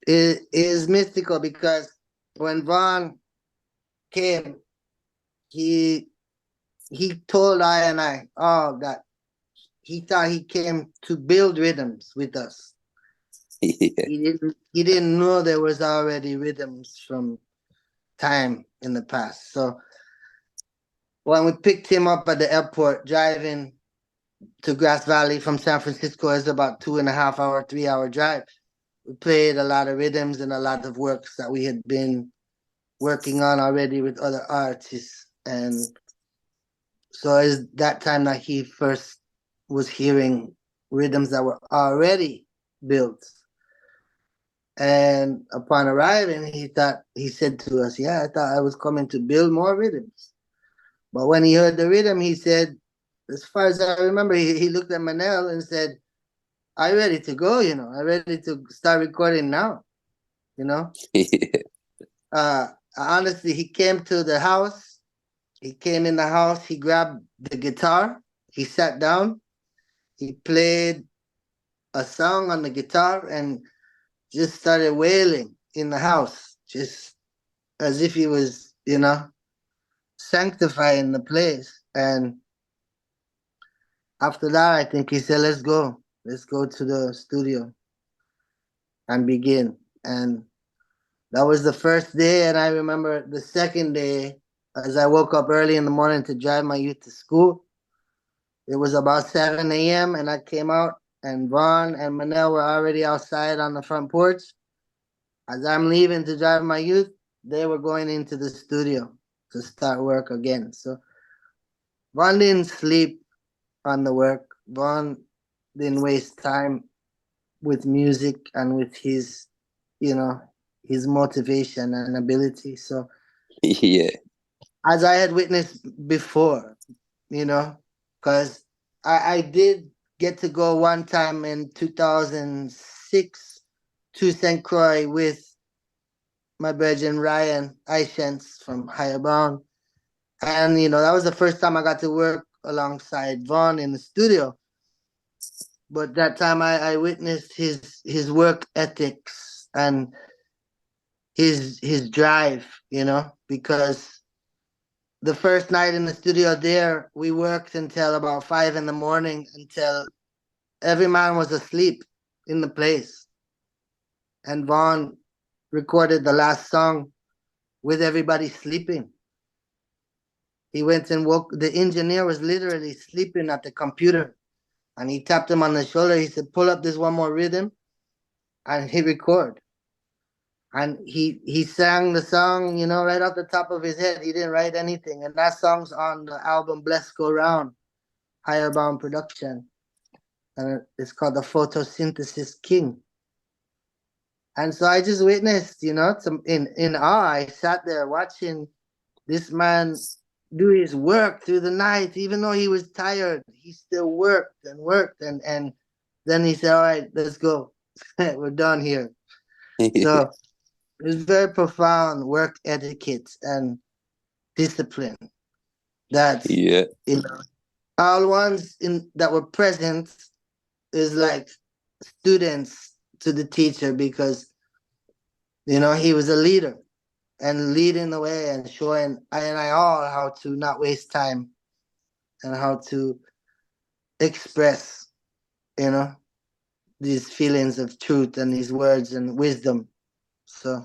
is mystical because when Vaughn came, he told I and I, oh, that he thought he came to build rhythms with us. Yeah. He didn't know there was already rhythms from time in the past. So when we picked him up at the airport, driving to Grass Valley from San Francisco, is about 2.5 hour, 3 hour drive. We played a lot of rhythms and a lot of works that we had been working on already with other artists. And so it's that time that he first was hearing rhythms that were already built. And upon arriving, he said to us, yeah, I thought I was coming to build more rhythms. But when he heard the rhythm, he said, as far as I remember, he looked at Manuel and said, I'm ready to go, I'm ready to start recording now, Honestly, he came to the house. He came in the house. He grabbed the guitar. He sat down. He played a song on the guitar and just started wailing in the house, just as if he was, sanctifying the place. And after that, I think he said, let's go. Let's go to the studio and begin. And that was the first day. And I remember the second day, as I woke up early in the morning to drive my youth to school. It was about 7 a.m. and I came out and Vaughn and Manuel were already outside on the front porch. As I'm leaving to drive my youth, they were going into the studio to start work again. So Vaughn didn't sleep on the work. Vaughn didn't waste time with music and with his, his motivation and ability. So Yeah. as I had witnessed before, because I did get to go one time in 2006 to St. Croix with my brethren Ryan A Chant from Higher Bound. And, that was the first time I got to work alongside Vaughn in the studio. But that time I witnessed his work ethics and his drive, because the first night in the studio there, we worked until about 5 in the morning until every man was asleep in the place. And Vaughn recorded the last song with everybody sleeping. He went and woke, the engineer was literally sleeping at the computer. And he tapped him on the shoulder. He said, pull up this one more rhythm. And he recorded. And he sang the song, right off the top of his head. He didn't write anything. And that song's on the album Bless Go Round, Higher Bound Production. And it's called The Photosynthesis King. And so I just witnessed, in awe. I sat there watching this man do his work through the night. Even though he was tired, he still worked and worked. And then he said, all right, let's go. We're done here. So it was very profound work etiquette and discipline that all ones that were present is like students to the teacher, because he was a leader and leading the way and showing I and I all how to not waste time and how to express these feelings of truth and these words and wisdom. So